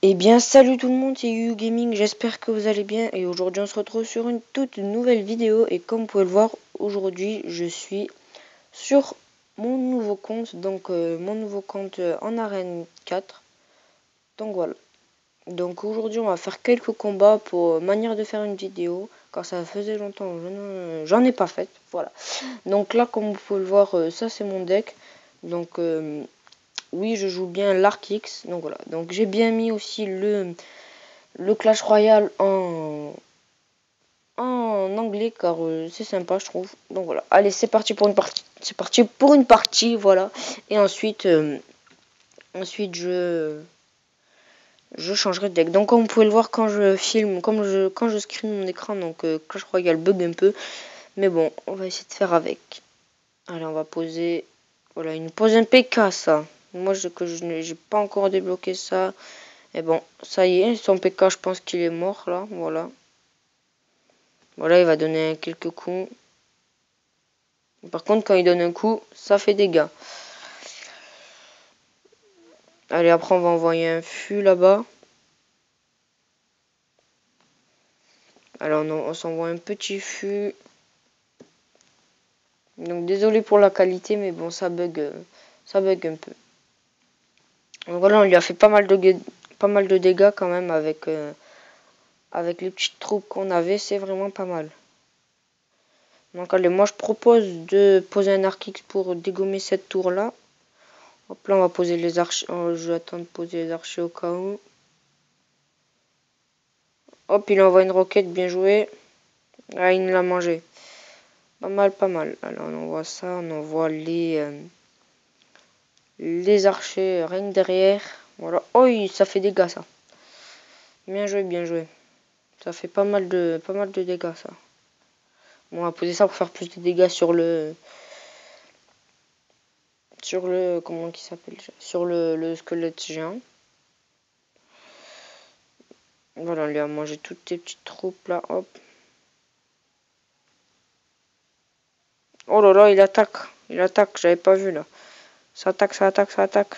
Eh bien salut tout le monde, c'est Yu Gaming, j'espère que vous allez bien et aujourd'hui on se retrouve sur une toute nouvelle vidéo et comme vous pouvez le voir, aujourd'hui je suis sur mon nouveau compte, donc mon nouveau compte en arène 4, donc voilà. Donc aujourd'hui on va faire quelques combats pour manière de faire une vidéo, car ça faisait longtemps que j'en ai pas fait, voilà. Donc là comme vous pouvez le voir, ça c'est mon deck, donc oui je joue bien l'Arc X, donc voilà. Donc j'ai bien mis aussi le Clash Royale en anglais car c'est sympa je trouve. Donc voilà, allez c'est parti pour une partie. C'est parti pour une partie, voilà. Et ensuite, je changerai de deck. Donc comme vous pouvez le voir quand je filme, quand je screen mon écran, donc Clash Royale bug un peu. Mais bon, on va essayer de faire avec. Allez, on va poser. Voilà, il nous pose un PK ça. Moi je n'ai pas encore débloqué ça. Et bon, ça y est, son PK je pense qu'il est mort là, voilà. Voilà, il va donner quelques coups. Par contre, quand il donne un coup, ça fait des dégâts. Allez, après, on va envoyer un fût là-bas. Alors, on s'envoie un petit fût. Donc, désolé pour la qualité, mais bon, ça bug un peu. Donc, voilà, on lui a fait pas mal de dégâts quand même avec les petites troupes qu'on avait. C'est vraiment pas mal. Donc, allez, moi, je propose de poser un Arc X pour dégommer cette tour-là. Hop là, on va poser les archers. Oh, je vais attendre de poser les archers au cas où. Hop, il envoie une roquette, bien joué. Ah, il nous l'a mangé. Pas mal, pas mal. Alors, on envoie ça, on envoie les archers rien que derrière. Voilà. Oh, ça fait des dégâts, ça. Bien joué, bien joué. Ça fait pas mal de dégâts, ça. Bon, on va poser ça pour faire plus de dégâts sur le... comment il s'appelle? Sur le squelette géant. Voilà, on lui a mangé toutes les petites troupes, là. Hop. Oh là là, il attaque. Il attaque, j'avais pas vu, là. Ça attaque, ça attaque, ça attaque.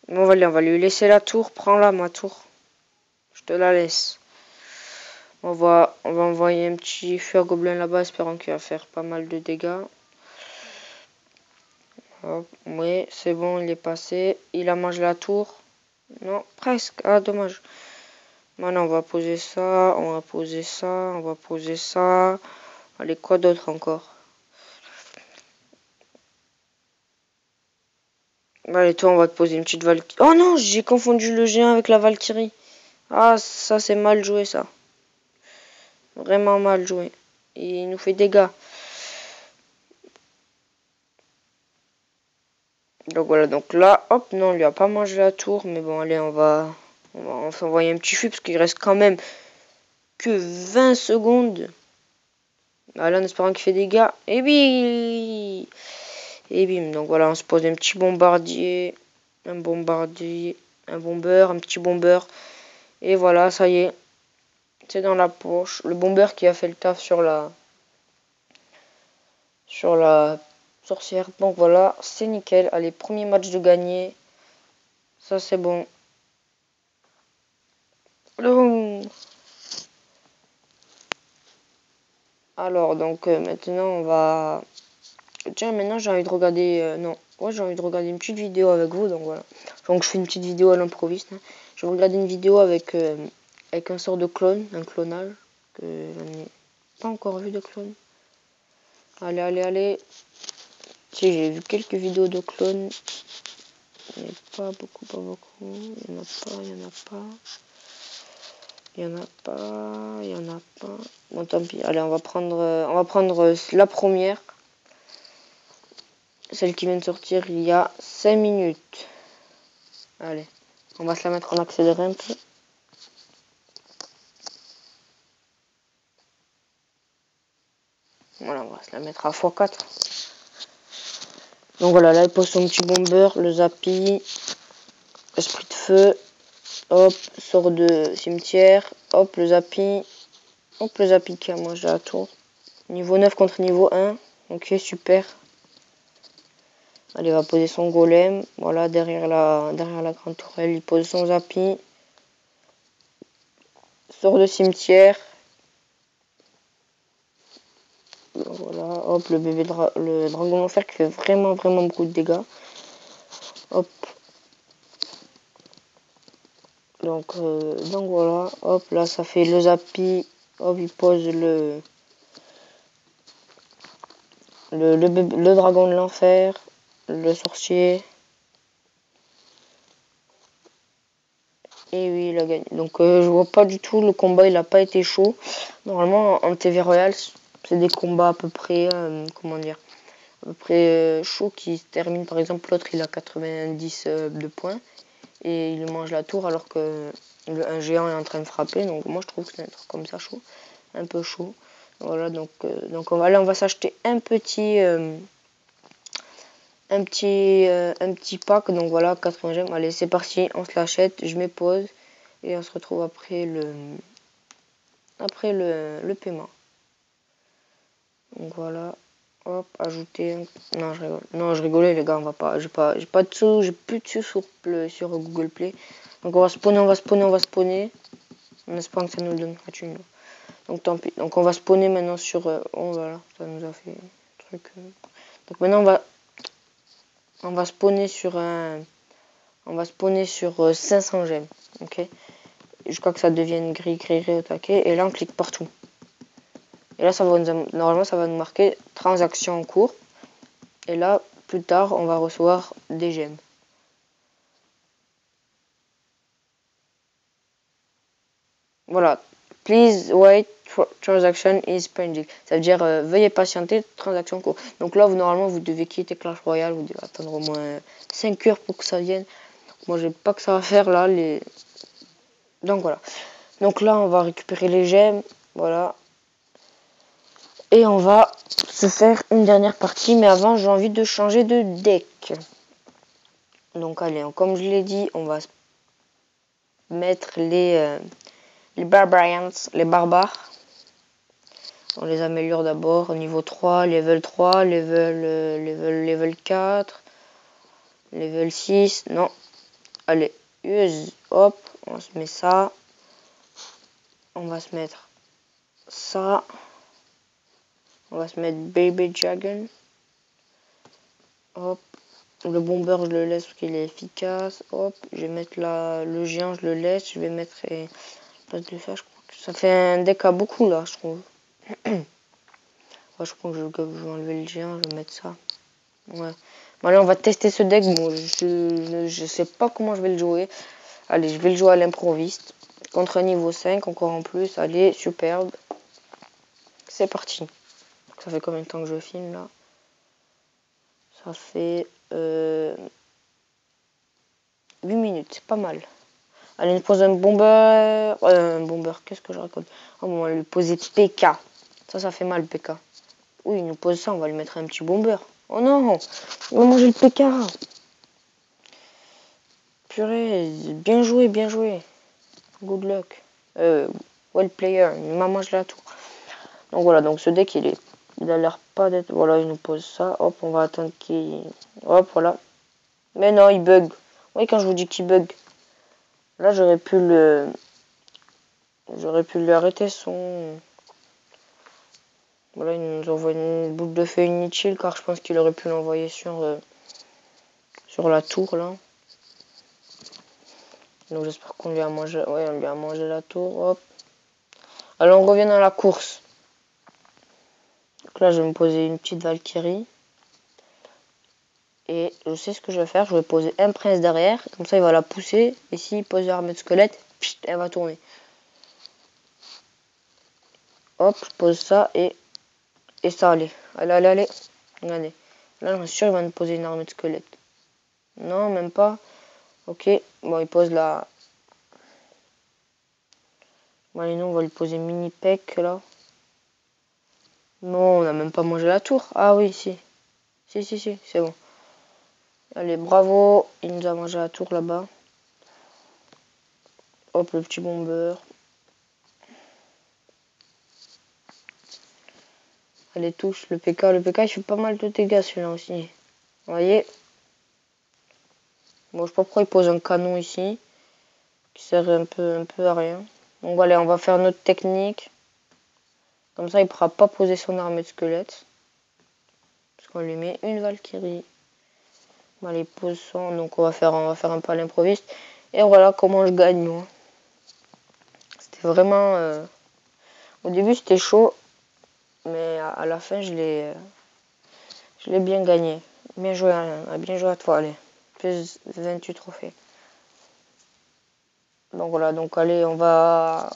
Bon, on va lui laisser la tour. Prends-la, ma tour. Je te la laisse. On va envoyer un petit feu à gobelin là-bas, espérant qu'il va faire pas mal de dégâts. Hop, oui, c'est bon, il est passé. Il a mangé la tour. Non, presque. Ah, dommage. Maintenant, on va poser ça, on va poser ça, on va poser ça. Allez, quoi d'autre encore? Allez, toi, on va te poser une petite Valkyrie. Oh non, j'ai confondu le géant avec la Valkyrie. Ah, ça, c'est mal joué, ça. Vraiment mal joué. Il nous fait des dégâts. Donc voilà, donc là, hop, non, on lui a pas mangé la tour. Mais bon, allez, on va envoyer un petit fût parce qu'il reste quand même que 20 secondes. Voilà, en espérant qu'il fait des dégâts. Et bim! Et bim. Donc voilà, on se pose un petit bombardier. Un bombardier. Un bomber. Un petit bomber. Et voilà, ça y est. C'est dans la poche. Le bomber qui a fait le taf sur la sorcière. Donc voilà, c'est nickel. Allez, premier match de gagné. Ça, c'est bon. Alors, donc maintenant, on va... Tiens, maintenant, j'ai envie de regarder... non, ouais, j'ai envie de regarder une petite vidéo avec vous, donc voilà. Donc, je fais une petite vidéo à l'improviste. Hein. Je vais regarder une vidéo avec un sort de clone, un clonage, que je n'ai pas encore vu de clone. Allez, allez, allez. Si, j'ai vu quelques vidéos de clones. Il n'y en a pas beaucoup, pas beaucoup. Il n'y en a pas, il n'y en a pas. Il n'y en a pas, il n'y en a pas. Bon, tant pis. Allez, on va prendre la première. Celle qui vient de sortir il y a 5 minutes. Allez, on va se la mettre en accéléré un peu. Voilà, on va se la mettre à x4. Donc voilà, là il pose son petit bomber, le zappy, esprit de feu, hop, sort de cimetière, hop, le zappy qui a mangé la tour. Niveau 9 contre niveau 1, ok, super. Allez, il va poser son golem. Voilà, derrière la grande tourelle, il pose son zappy. Sort de cimetière. Voilà, hop, le dragon d'enfer qui fait vraiment beaucoup de dégâts. Hop. Donc voilà, hop, là ça fait le zappy. Hop, il pose le dragon de l'enfer, le sorcier. Et oui, il a gagné. Donc je vois pas du tout, le combat il a pas été chaud. Normalement en TV Royal, c'est des combats à peu près, comment dire, à peu près chaud qui se termine. Par exemple, l'autre il a 90 de points et il mange la tour alors que un géant est en train de frapper. Donc moi je trouve que c'est un truc comme ça chaud, un peu chaud. Voilà, donc on va s'acheter un petit pack. Donc voilà, 80 gemmes. Allez, c'est parti, on se l'achète, je mets pause et on se retrouve après le paiement. Donc voilà. Hop, ajouter. Non, je rigole. Non, je rigolais les gars, on va pas. J'ai pas de sous, j'ai plus de sous sur Google Play. Donc on va spawner. En espérant que ça nous donne la thune. Donc tant pis. Donc on va spawner maintenant sur. Oh voilà, ça nous a fait un truc. Donc maintenant on va spawner sur un. On va spawner sur 500 gemmes. Ok. Jusqu'à que ça devienne gris au taquet. Et là on clique partout. Et là normalement ça va nous marquer transaction en cours. Et là, plus tard, on va recevoir des gemmes. Voilà. Please wait, transaction is pending. Ça veut dire veuillez patienter, transaction en cours. Donc là, normalement, vous devez quitter Clash Royale. Vous devez attendre au moins 5 heures pour que ça vienne. Moi, j'ai pas que ça va faire là. Donc voilà. Donc là, on va récupérer les gemmes. Voilà. Et on va se faire une dernière partie. Mais avant, j'ai envie de changer de deck. Donc allez, comme je l'ai dit, on va mettre les Barbarians, les barbares. On les améliore d'abord au niveau 3, level 3, level 4, level 6. Non. Allez, use. Hop, on se met ça. On va se mettre ça. On va se mettre Baby Dragon. Hop. Le bomber, je le laisse parce qu'il est efficace. Hop, je vais mettre le géant, je le laisse. Je vais mettre place de ça. Je crois que ça fait un deck à beaucoup là, je trouve. Ouais, je crois que je vais enlever le géant, je vais mettre ça. Ouais. Bon, allez, on va tester ce deck. Bon, je sais pas comment je vais le jouer. Allez, je vais le jouer à l'improviste. Contre un niveau 5, encore en plus. Allez, superbe. C'est parti. Ça fait combien de temps que je filme là? Ça fait 8 minutes, c'est pas mal. Allez, on pose un bomber. Un bomber, qu'est-ce que je raconte? Oh, bon, on va lui poser PK. Ça fait mal PK. Oui, il nous pose ça, on va lui mettre un petit bomber. Oh non, on va manger le PK. Purée, bien joué, bien joué. Good luck. Well player, il m'a mangé la tour. Donc voilà, donc ce deck il a l'air pas d'être. Voilà, il nous pose ça. Hop, on va attendre qu'il. Hop, voilà. Mais non, il bug. Oui, quand je vous dis qu'il bug. Là, j'aurais pu lui arrêter son. Voilà, il nous envoie une boule de feu inutile car je pense qu'il aurait pu l'envoyer sur la tour là. Donc j'espère qu'on lui a mangé. Ouais, on lui a mangé la tour. Hop. Alors on revient dans la course. Donc là, je vais me poser une petite Valkyrie. Et je sais ce que je vais faire. Je vais poser un prince derrière. Comme ça, il va la pousser. Et s'il pose l'armée de squelette, elle va tourner. Hop, je pose ça et ça, allez. Allez. Regardez. Là, je suis sûr qu'il va nous poser une armée de squelette. Non, même pas. Ok. Bon, il pose la. Bon, allez, nous, on va lui poser mini peck là. Non, on n'a même pas mangé la tour. Ah oui, si. Si, c'est bon. Allez, bravo. Il nous a mangé la tour là-bas. Hop, le petit bomber. Allez, touche le PK. Le PK, il fait pas mal de dégâts celui-là aussi. Vous voyez? Bon, je sais pas pourquoi il pose un canon ici, qui sert un peu à rien. Donc voilà, on va faire notre technique. Comme ça, il pourra pas poser son armée de squelettes. Parce qu'on lui met une Valkyrie. Voilà, il pose son, donc on va faire un peu à l'improviste. Et voilà comment je gagne, moi. C'était vraiment... Au début, c'était chaud, mais à la fin, je l'ai bien gagné. Bien joué, bien joué à toi, allez. Plus 28 trophées. Donc voilà, donc allez, on va...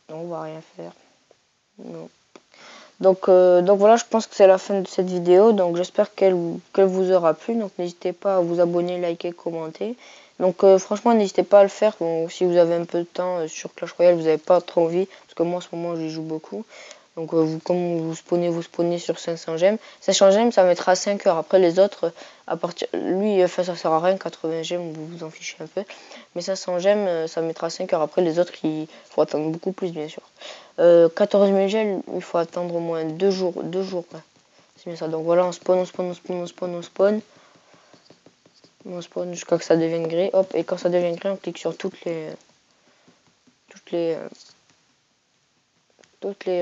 Non, on va rien faire. Non. Donc voilà, je pense que c'est la fin de cette vidéo. Donc j'espère qu'elle vous aura plu. Donc n'hésitez pas à vous abonner, liker, commenter. Donc franchement, n'hésitez pas à le faire. Bon, si vous avez un peu de temps sur Clash Royale, vous n'avez pas trop envie. Parce que moi en ce moment, j'y joue beaucoup. Donc comme vous spawnez sur 500 gemmes. 500 gemmes, ça mettra 5 heures. Après les autres, lui, enfin, ça sert à rien. 80 gemmes, vous vous en fichez un peu. Mais 500 gemmes, ça mettra 5 heures. Après les autres, il faut attendre beaucoup plus, bien sûr. 14 000 gels, il faut attendre au moins 2 jours. 2 jours, ouais. C'est bien ça. Donc voilà, on spawn, on spawn, on spawn, on spawn, on spawn. On spawn jusqu'à que ça devienne gris. Hop, et quand ça devient gris, on clique sur toutes les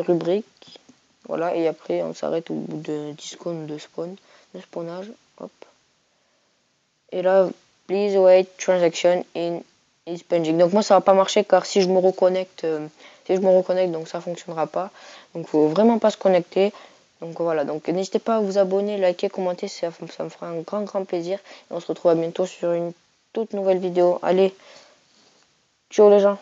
rubriques. Voilà, et après on s'arrête au bout de 10 secondes de spawnage. Hop. Et là, please wait transaction in is pending. Donc moi ça va pas marcher car si je me reconnecte, donc ça fonctionnera pas. Donc faut vraiment pas se connecter. Donc voilà, donc n'hésitez pas à vous abonner, liker, commenter, ça me fera un grand plaisir. Et on se retrouve à bientôt sur une toute nouvelle vidéo. Allez, ciao les gens.